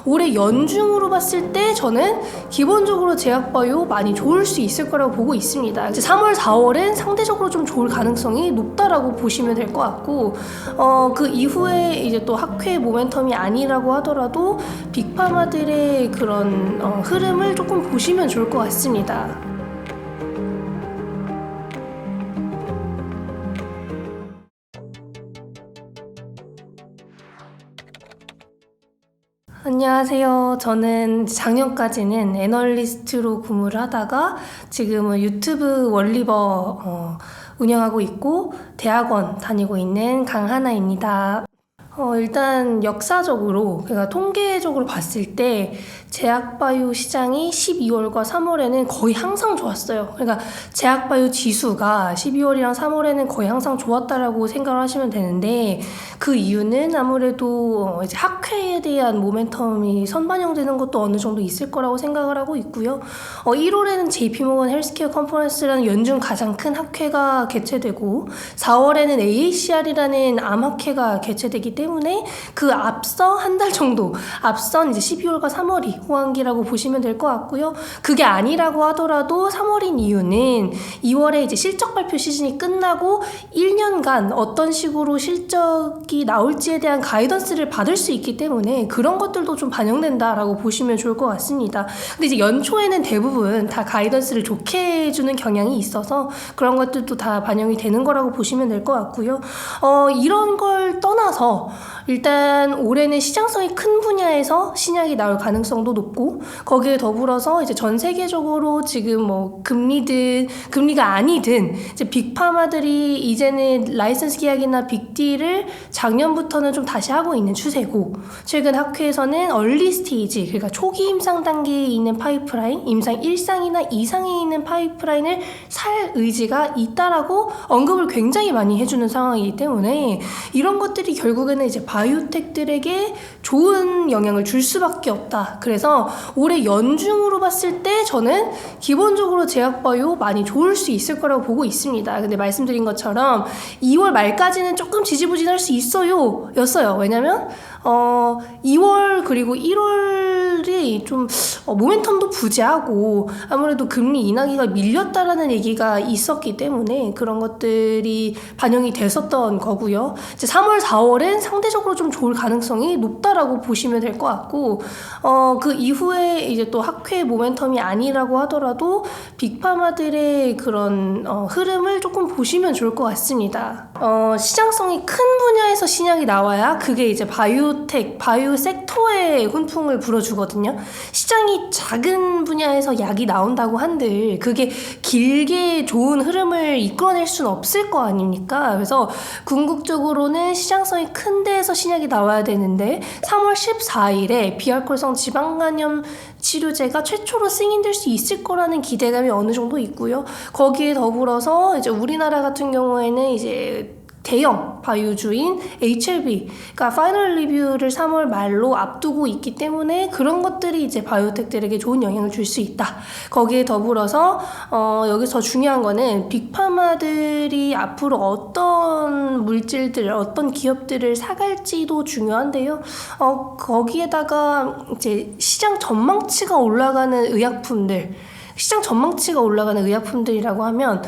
올해 연중으로 봤을 때 저는 기본적으로 제약바이오 많이 좋을 수 있을 거라고 보고 있습니다. 이제 3월, 4월은 상대적으로 좀 좋을 가능성이 높다라고 보시면 될 것 같고, 그 이후에 이제 또 학회 모멘텀이 아니라고 하더라도 빅파마들의 그런 흐름을 조금 보시면 좋을 것 같습니다. 안녕하세요. 저는 작년까지는 애널리스트로 근무를 하다가 지금은 유튜브 원리버 운영하고 있고 대학원 다니고 있는 강하나입니다. 일단 역사적으로, 그러니까 통계적으로 봤을 때 제약바이오 시장이 12월과 3월에는 거의 항상 좋았어요. 그러니까 제약바이오 지수가 12월이랑 3월에는 거의 항상 좋았다라고 생각을 하시면 되는데, 그 이유는 아무래도 이제 학회에 대한 모멘텀이 선반영되는 것도 어느 정도 있을 거라고 생각을 하고 있고요. 1월에는 JP모건 헬스케어 컨퍼런스라는 연중 가장 큰 학회가 개최되고, 4월에는 AACR이라는 암학회가 개최되기 때문에 그 앞서 한 달 정도 앞선 이제 12월과 3월이 호황기라고 보시면 될 것 같고요. 그게 아니라고 하더라도 3월인 이유는 2월에 이제 실적 발표 시즌이 끝나고 1년간 어떤 식으로 실적이 나올지에 대한 가이던스를 받을 수 있기 때문에 그런 것들도 좀 반영된다라고 보시면 좋을 것 같습니다. 근데 이제 연초에는 대부분 다 가이던스를 좋게 해주는 경향이 있어서 그런 것들도 다 반영이 되는 거라고 보시면 될 것 같고요. 이런 걸 떠나서 일단 올해는 시장성이 큰 분야에서 신약이 나올 가능성도 높고, 거기에 더불어서 이제 전 세계적으로 지금 뭐 금리가 아니든 이제 빅파마들이 이제는 라이선스 계약이나 빅딜을 작년부터는 좀 다시 하고 있는 추세고, 최근 학회에서는 얼리 스테이지, 그러니까 초기 임상 단계에 있는 파이프라인, 임상 1상이나 2상에 있는 파이프라인을 살 의지가 있다라고 언급을 굉장히 많이 해주는 상황이기 때문에 이런 것들이 결국에는 이제 바이오텍들에게 좋은 영향을 줄 수밖에 없다. 그래서 올해 연중으로 봤을 때 저는 기본적으로 제약바이오 많이 좋을 수 있을 거라고 보고 있습니다. 근데 말씀드린 것처럼 2월 말까지는 조금 지지부진할 수 있어요 였어요. 왜냐면 2월 그리고 1월이 좀 모멘텀도 부재하고 아무래도 금리 인하기가 밀렸다라는 얘기가 있었기 때문에 그런 것들이 반영이 됐었던 거고요. 이제 3월, 4월은 상대적으로 좀 좋을 가능성이 높다라고 보시면 될 것 같고, 그 이후에 이제 또 학회 모멘텀이 아니라고 하더라도 빅파마들의 그런 흐름을 조금 보시면 좋을 것 같습니다. 시장성이 큰 분야에서 신약이 나와야 그게 이제 바이오 섹터에 훈풍을 불어주거든요. 시장이 작은 분야에서 약이 나온다고 한들 그게 길게 좋은 흐름을 이끌어낼 수는 없을 거 아닙니까? 그래서 궁극적으로는 시장성이 큰 데에서 신약이 나와야 되는데 3월 14일에 비알코올성 지방간염 치료제가 최초로 승인될 수 있을 거라는 기대감이 어느 정도 있고요. 거기에 더불어서 이제 우리나라 같은 경우에는 이제 대형 바이오주인 HLB가 파이널 리뷰를 3월 말로 앞두고 있기 때문에 그런 것들이 이제 바이오텍들에게 좋은 영향을 줄 수 있다. 거기에 더불어서 여기서 중요한 거는 빅파마들이 앞으로 어떤 물질들, 어떤 기업들을 사갈지도 중요한데요. 거기에다가 이제 시장 전망치가 올라가는 의약품들이라고 하면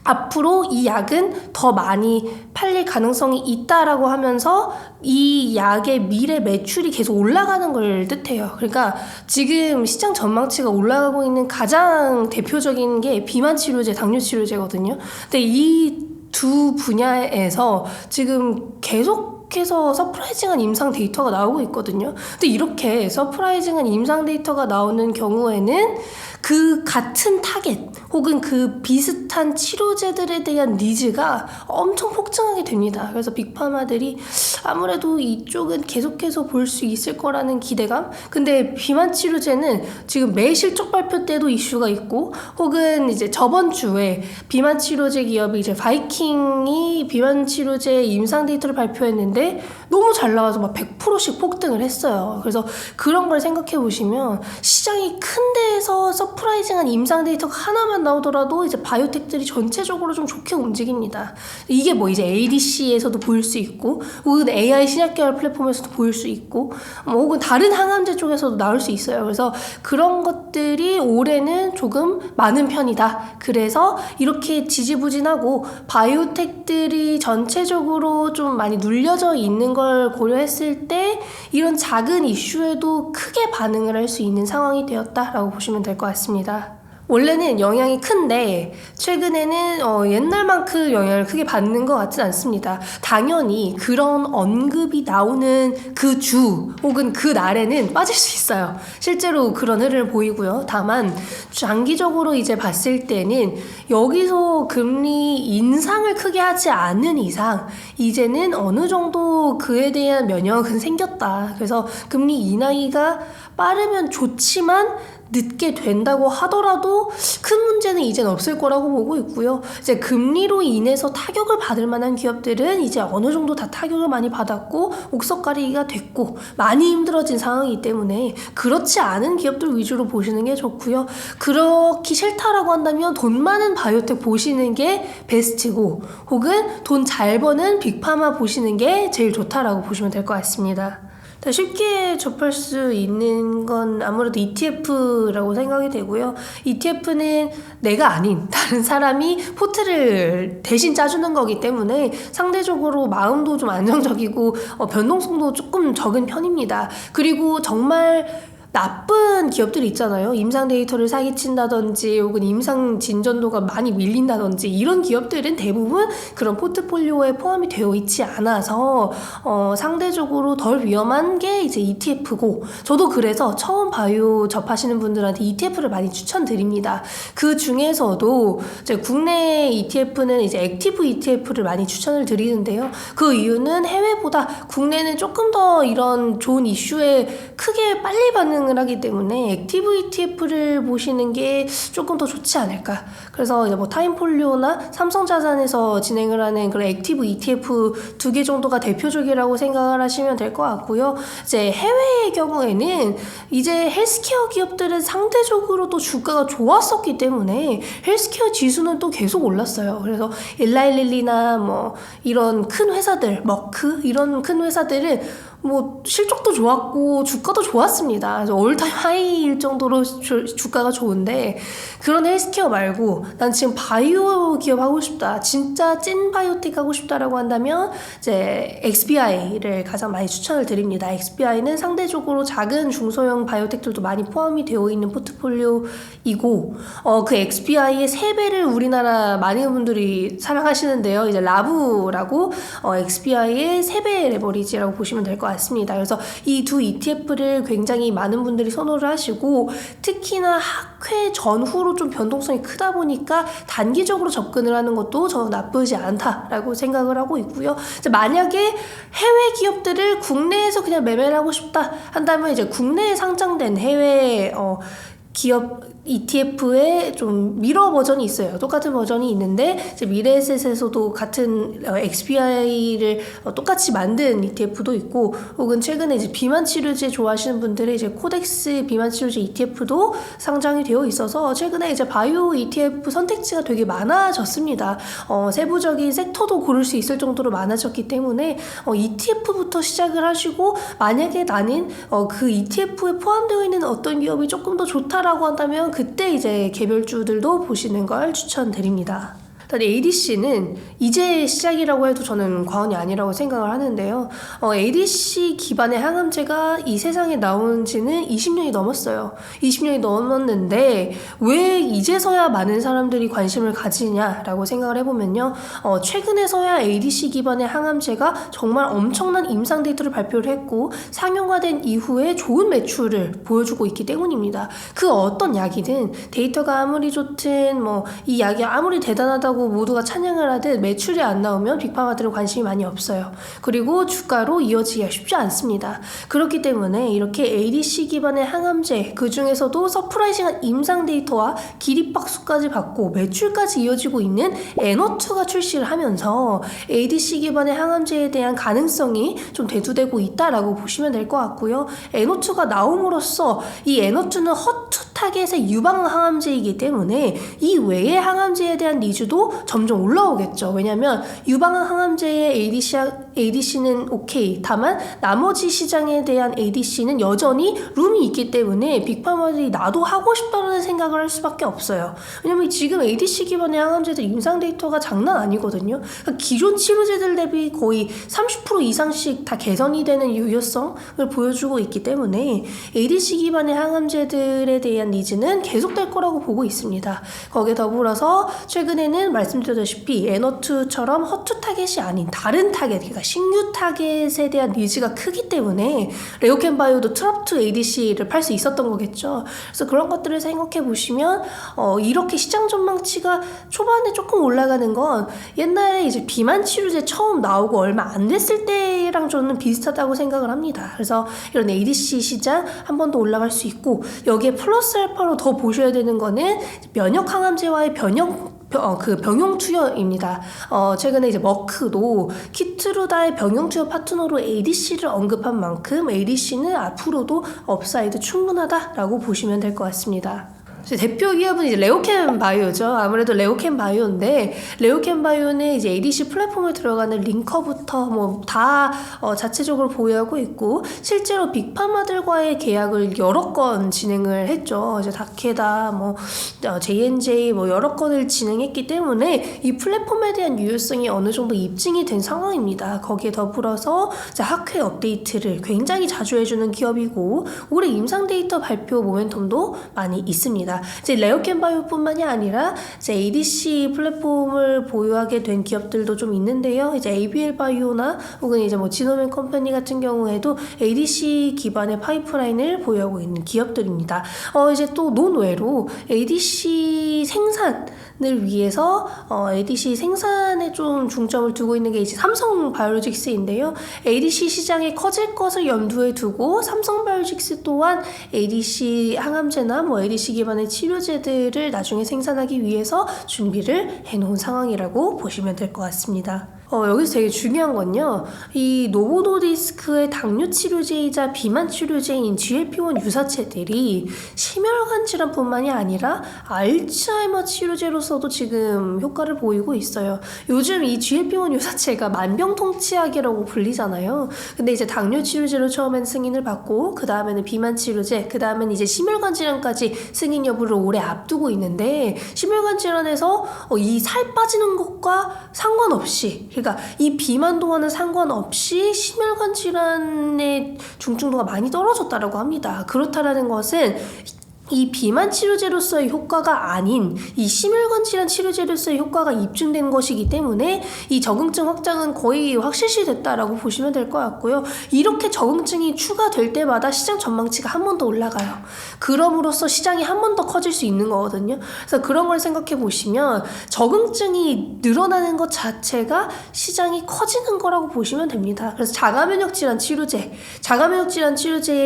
앞으로 이 약은 더 많이 팔릴 가능성이 있다라고 하면서 이 약의 미래 매출이 계속 올라가는 걸 뜻해요. 그러니까 지금 시장 전망치가 올라가고 있는 가장 대표적인 게 비만 치료제, 당뇨 치료제거든요. 근데 이 두 분야에서 지금 계속해서 서프라이징한 임상 데이터가 나오고 있거든요. 근데 이렇게 서프라이징한 임상 데이터가 나오는 경우에는 그 같은 타겟 혹은 그 비슷한 치료제들에 대한 니즈가 엄청 폭증하게 됩니다. 그래서 빅파마들이 아무래도 이쪽은 계속해서 볼 수 있을 거라는 기대감. 근데 비만 치료제는 지금 매 실적 발표 때도 이슈가 있고, 혹은 이제 저번 주에 비만 치료제 기업이 이제 바이킹이 비만 치료제 임상 데이터를 발표했는데 너무 잘 나와서 막 100%씩 폭등을 했어요. 그래서 그런 걸 생각해 보시면 시장이 큰 데에서 서프라이징한 임상 데이터가 하나만 나오더라도 이제 바이오텍들이 전체적으로 좀 좋게 움직입니다. 이게 뭐 이제 ADC에서도 보일 수 있고, 혹은 AI 신약 개발 플랫폼에서도 보일 수 있고, 뭐 혹은 다른 항암제 쪽에서도 나올 수 있어요. 그래서 그런 것들이 올해는 조금 많은 편이다. 그래서 이렇게 지지부진하고 바이오텍들이 전체적으로 좀 많이 눌려져 있는 걸 고려했을 때 이런 작은 이슈에도 크게 반응을 할 수 있는 상황이 되었다라고 보시면 될 것 같습니다. 원래는 영향이 큰데 최근에는 옛날만큼 영향을 크게 받는 것 같진 않습니다. 당연히 그런 언급이 나오는 그 주 혹은 그 날에는 빠질 수 있어요. 실제로 그런 흐름을 보이고요. 다만 장기적으로 이제 봤을 때는 여기서 금리 인상을 크게 하지 않는 이상 이제는 어느 정도 그에 대한 면역은 생겼다. 그래서 금리 인하기가 빠르면 좋지만 늦게 된다고 하더라도 큰 문제는 이젠 없을 거라고 보고 있고요. 이제 금리로 인해서 타격을 받을 만한 기업들은 이제 어느 정도 다 타격을 많이 받았고 옥석 가리기가 됐고 많이 힘들어진 상황이기 때문에 그렇지 않은 기업들 위주로 보시는 게 좋고요. 그렇기 싫다라고 한다면 돈 많은 바이오텍 보시는 게 베스트고, 혹은 돈 잘 버는 빅파마 보시는 게 제일 좋다라고 보시면 될 것 같습니다. 쉽게 접할 수 있는 건 아무래도 ETF라고 생각이 되고요. ETF는 내가 아닌 다른 사람이 포트를 대신 짜주는 거기 때문에 상대적으로 마음도 좀 안정적이고 변동성도 조금 적은 편입니다. 그리고 정말 나쁜 기업들이 있잖아요. 임상 데이터를 사기친다든지 혹은 임상 진전도가 많이 밀린다든지 이런 기업들은 대부분 그런 포트폴리오에 포함이 되어 있지 않아서 상대적으로 덜 위험한 게 이제 ETF고, 저도 그래서 처음 바이오 접하시는 분들한테 ETF를 많이 추천드립니다. 그 중에서도 이제 국내 ETF는 이제 액티브 ETF를 많이 추천을 드리는데요. 그 이유는 해외보다 국내는 조금 더 이런 좋은 이슈에 크게 빨리 반응을 하기 때문에 액티브 ETF를 보시는 게 조금 더 좋지 않을까. 그래서 이제 뭐 타임폴리오나 삼성자산에서 진행을 하는 그런 액티브 ETF 2개 정도가 대표적이라고 생각을 하시면 될 것 같고요. 이제 해외의 경우에는 이제 헬스케어 기업들은 상대적으로 또 주가가 좋았었기 때문에 헬스케어 지수는 또 계속 올랐어요. 그래서 일라일릴리나 뭐 이런 큰 회사들, 머크 이런 큰 회사들은 뭐 실적도 좋았고 주가도 좋았습니다. 그래서 올타임 하이일 정도로 주가가 좋은데, 그런 헬스케어 말고 난 지금 바이오 기업 하고 싶다, 진짜 찐 바이오텍 하고 싶다라고 한다면 이제 XBI를 가장 많이 추천을 드립니다. XBI는 상대적으로 작은 중소형 바이오텍들도 많이 포함이 되어 있는 포트폴리오이고, 그 XBI의 3배를 우리나라 많은 분들이 사랑하시는데요. 이제 라브라고 XBI의 3배 레버리지라고 보시면 될 것 같습니다. 그래서 이 두 ETF를 굉장히 많은 분들이 선호를 하시고, 특히나 학회 전후로 좀 변동성이 크다 보니까 단기적으로 접근을 하는 것도 저는 나쁘지 않다라고 생각을 하고 있고요. 이제 만약에 해외 기업들을 국내에서 그냥 매매를 하고 싶다 한다면 이제 국내에 상장된 해외 기업 ETF의 좀 미러 버전이 있어요. 똑같은 버전이 있는데 이제 미래에셋에서도 같은 XBI를 똑같이 만든 ETF도 있고, 혹은 최근에 이제 비만 치료제 좋아하시는 분들의 이제 코덱스 비만 치료제 ETF도 상장이 되어 있어서 최근에 이제 바이오 ETF 선택지가 되게 많아졌습니다. 세부적인 섹터도 고를 수 있을 정도로 많아졌기 때문에 ETF부터 시작을 하시고, 만약에 나는 그 ETF에 포함되어 있는 어떤 기업이 조금 더 좋다라고 한다면 그때 이제 개별주들도 보시는 걸 추천드립니다. 일단 ADC는 이제 시작이라고 해도 저는 과언이 아니라고 생각을 하는데요. ADC 기반의 항암제가 이 세상에 나온 지는 20년이 넘었어요. 20년이 넘었는데 왜 이제서야 많은 사람들이 관심을 가지냐라고 생각을 해보면요. 최근에서야 ADC 기반의 항암제가 정말 엄청난 임상 데이터를 발표를 했고 상용화된 이후에 좋은 매출을 보여주고 있기 때문입니다. 그 어떤 약이든 데이터가 아무리 좋든 뭐 이 약이 아무리 대단하다고 좋다고 모두가 찬양을 하듯 매출이 안 나오면 빅파마들은 관심이 많이 없어요. 그리고 주가로 이어지기가 쉽지 않습니다. 그렇기 때문에 이렇게 ADC 기반의 항암제, 그 중에서도 서프라이징한 임상 데이터와 기립박수까지 받고 매출까지 이어지고 있는 에너투가 출시를 하면서 ADC 기반의 항암제에 대한 가능성이 좀 대두되고 있다라고 보시면 될 것 같고요. 에너투가 나옴으로써 이 에너투는 허투 타겟의 유방 항암제이기 때문에 이 외의 항암제에 대한 니즈도 점점 올라오겠죠. 왜냐하면 유방 항암제의 ADC는 오케이. 다만 나머지 시장에 대한 ADC는 여전히 룸이 있기 때문에 빅파마들이 나도 하고 싶다는 생각을 할 수밖에 없어요. 왜냐면 지금 ADC 기반의 항암제들 임상 데이터가 장난 아니거든요. 그러니까 기존 치료제들 대비 거의 30% 이상씩 다 개선이 되는 유효성을 보여주고 있기 때문에 ADC 기반의 항암제들에 대한 니즈는 계속될 거라고 보고 있습니다. 거기에 더불어서 최근에는 말씀드렸다시피 에너투처럼 허투 타겟이 아닌 다른 타겟, 그러니까 신규 타겟에 대한 니즈가 크기 때문에 레오캠바이오도 트랍2 ADC를 팔 수 있었던 거겠죠. 그래서 그런 것들을 생각해 보시면 이렇게 시장 전망치가 초반에 조금 올라가는 건 옛날에 이제 비만 치료제 처음 나오고 얼마 안 됐을 때랑 저는 비슷하다고 생각을 합니다. 그래서 이런 ADC 시장 한 번 더 올라갈 수 있고, 여기에 플러스 알파로 더 보셔야 되는 거는 면역 항암제와의 병용 투여입니다. 최근에 이제 머크도 키트루다의 병용 투여 파트너로 ADC를 언급한 만큼 ADC는 앞으로도 업사이드 충분하다라고 보시면 될 것 같습니다. 대표 기업은 이제 레오캠 바이오죠. 아무래도 레오캠 바이오인데, 레오캠 바이오는 이제 ADC 플랫폼에 들어가는 링커부터 뭐 다 자체적으로 보유하고 있고, 실제로 빅파마들과의 계약을 여러 건 진행을 했죠. 이제 다케다, J&J 여러 건을 진행했기 때문에 이 플랫폼에 대한 유효성이 어느 정도 입증이 된 상황입니다. 거기에 더불어서 이제 학회 업데이트를 굉장히 자주 해주는 기업이고, 올해 임상 데이터 발표 모멘텀도 많이 있습니다. 이제 레오캠바이오뿐만이 아니라 이제 ADC 플랫폼을 보유하게 된 기업들도 좀 있는데요. 이제 ABL 바이오나 혹은 이제 지노맨 컴퍼니 같은 경우에도 ADC 기반의 파이프라인을 보유하고 있는 기업들입니다. 이제 또 논외로 ADC 생산을 위해서 ADC 생산에 좀 중점을 두고 있는 게 이제 삼성 바이오로직스인데요. ADC 시장이 커질 것을 염두에 두고 삼성 바이오로직스 또한 ADC 항암제나 ADC 기반의 치료제들을 나중에 생산하기 위해서 준비를 해놓은 상황이라고 보시면 될 것 같습니다. 여기서 되게 중요한 건요, 이 노보노디스크의 당뇨 치료제이자 비만 치료제인 GLP-1 유사체들이 심혈관 질환뿐만이 아니라 알츠하이머 치료제로서도 지금 효과를 보이고 있어요. 요즘 이 GLP-1 유사체가 만병통치약이라고 불리잖아요. 근데 이제 당뇨 치료제로 처음엔 승인을 받고, 그 다음에는 비만 치료제, 그 다음에는 이제 심혈관 질환까지 승인 여부를 오래 앞두고 있는데, 심혈관 질환에서 이 살 빠지는 것과 상관없이, 그러니까 이 비만도와는 상관없이 심혈관 질환의 중증도가 많이 떨어졌다라고 합니다. 그렇다라는 것은 이 비만 치료제로서의 효과가 아닌 이 심혈관 질환 치료제로서의 효과가 입증된 것이기 때문에 이 적응증 확장은 거의 확실시 됐다라고 보시면 될 것 같고요. 이렇게 적응증이 추가될 때마다 시장 전망치가 한 번 더 올라가요. 그럼으로써 시장이 한 번 더 커질 수 있는 거거든요. 그래서 그런 걸 생각해 보시면 적응증이 늘어나는 것 자체가 시장이 커지는 거라고 보시면 됩니다. 그래서 자가면역 질환 치료제의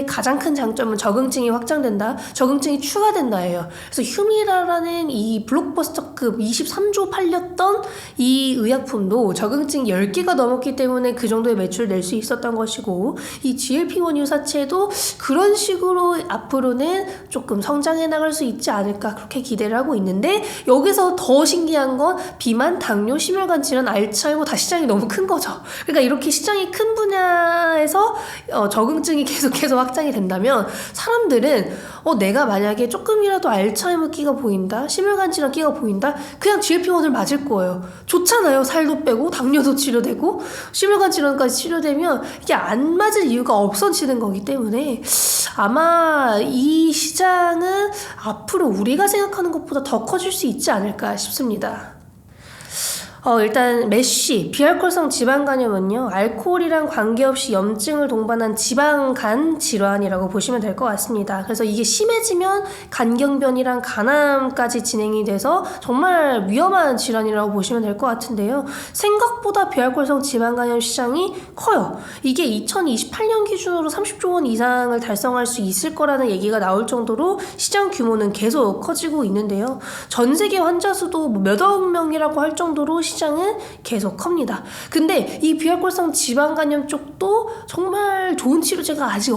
가장 큰 장점은 적응증이 확장된다, 적응증이 추가된다예요. 그래서 휴미라라는 이 블록버스터급 23조 팔렸던 이 의약품도 적응증 10개가 넘었기 때문에 그 정도의 매출을 낼 수 있었던 것이고, 이 GLP-1 유사체도 그런 식으로 앞으로는 조금 성장해 나갈 수 있지 않을까, 그렇게 기대를 하고 있는데, 여기서 더 신기한 건 비만, 당뇨, 심혈관 질환, 알츠하이머 다 시장이 너무 큰 거죠. 그러니까 이렇게 시장이 큰 분야에서 적응증이 계속해서 확장이 된다면 사람들은 내가 만약에 조금이라도 알츠하이머 끼가 보인다, 심혈관 질환 끼가 보인다, 그냥 GLP-1을 맞을 거예요. 좋잖아요. 살도 빼고 당뇨도 치료되고 심혈관 질환까지 치료되면 이게 안 맞을 이유가 없어지는 거기 때문에 아마 이 시장은 앞으로 우리가 생각하는 것보다 더 커질 수 있지 않을까 싶습니다. 일단 메쉬, 비알코올성 지방간염은요, 알코올이랑 관계없이 염증을 동반한 지방간 질환이라고 보시면 될 것 같습니다. 그래서 이게 심해지면 간경변이랑 간암까지 진행이 돼서 정말 위험한 질환이라고 보시면 될 것 같은데요. 생각보다 비알코올성 지방간염 시장이 커요. 이게 2028년 기준으로 30조 원 이상을 달성할 수 있을 거라는 얘기가 나올 정도로 시장 규모는 계속 커지고 있는데요. 전 세계 환자 수도 몇억 명이라고 할 정도로 시장은 계속 큽니다. 근데 이 비알코올성 지방간염 쪽도 정말 좋은 치료제가 아직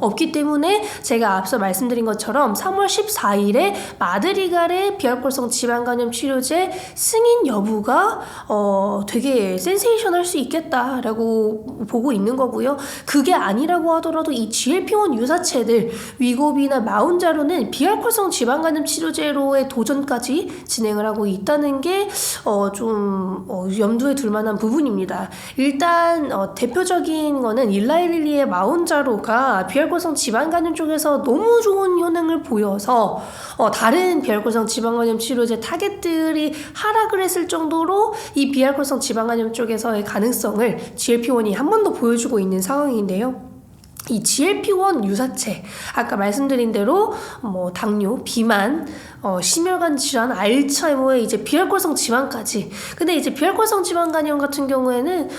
없기 때문에 제가 앞서 말씀드린 것처럼 3월 14일에 마드리갈의 비알코올성 지방간염 치료제 승인 여부가 되게 센세이션할 수 있겠다라고 보고 있는 거고요. 그게 아니라고 하더라도 이 GLP-1 유사체들 위고비나 마운자로는 비알코올성 지방간염 치료제로의 도전까지 진행을 하고 있다는 게 좀 염두에 둘 만한 부분입니다. 일단 대표적인 거는 일라이릴리의 마운자로가 비알코올성 지방간염 쪽에서 너무 좋은 효능을 보여서 다른 비알코올성 지방간염 치료제 타겟들이 하락을 했을 정도로 이 비알코올성 지방간염 쪽에서의 가능성을 GLP-1이 한 번 더 보여주고 있는 상황인데요. 이 GLP-1 유사체, 아까 말씀드린 대로 당뇨, 비만, 심혈관 질환, 알츠하이머에 이제 비알코올성 지방까지. 근데 이제 비알코올성 지방간염 같은 경우에는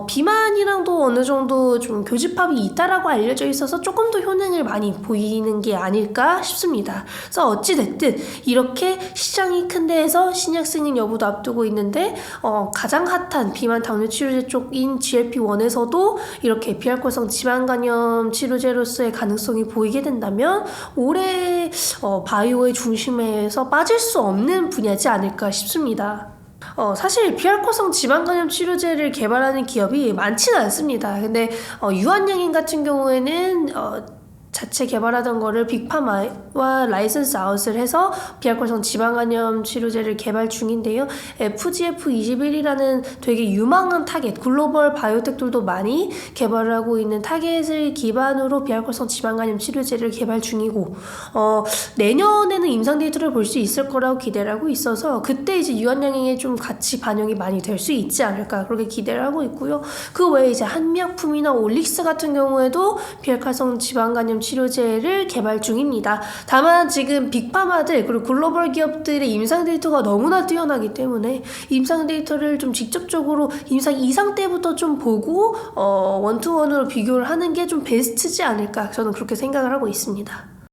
비만이랑도 어느 정도 좀 교집합이 있다라고 알려져 있어서 조금 더 효능을 많이 보이는 게 아닐까 싶습니다. 그래서 어찌됐든 이렇게 시장이 큰 데에서 신약 승인 여부도 앞두고 있는데 가장 핫한 비만 당뇨 치료제 쪽인 GLP-1에서도 이렇게 비알코올성 지방간염 치료제로서의 가능성이 보이게 된다면 올해 바이오의 중심에서 빠질 수 없는 분야지 않을까 싶습니다. 사실 비알코올성 지방간염 치료제를 개발하는 기업이 많지는 않습니다. 근데 유한양행 같은 경우에는 자체 개발하던 거를 빅파마와 라이선스 아웃을 해서 비알코올성 지방간염 치료제를 개발 중인데요. FGF21이라는 되게 유망한 타겟, 글로벌 바이오텍들도 많이 개발을 하고 있는 타겟을 기반으로 비알코올성 지방간염 치료제를 개발 중이고 내년에는 임상 데이터를 볼 수 있을 거라고 기대를 하고 있어서 그때 이제 유한양행에 좀 같이 반영이 많이 될 수 있지 않을까 그렇게 기대를 하고 있고요. 그 외에 이제 한미약품이나 올릭스 같은 경우에도 비알코올성 지방간염 치료제를 개발 중입니다. 다만 지금 빅파마들 그리고 글로벌 기업들의 임상 데이터가 너무나 뛰어나기 때문에 임상 데이터를 좀 직접적으로 임상 2상 때부터 좀 보고 원투원으로 비교를 하는 게 좀 베스트지 않을까 저는 그렇게 생각을 하고 있습니다.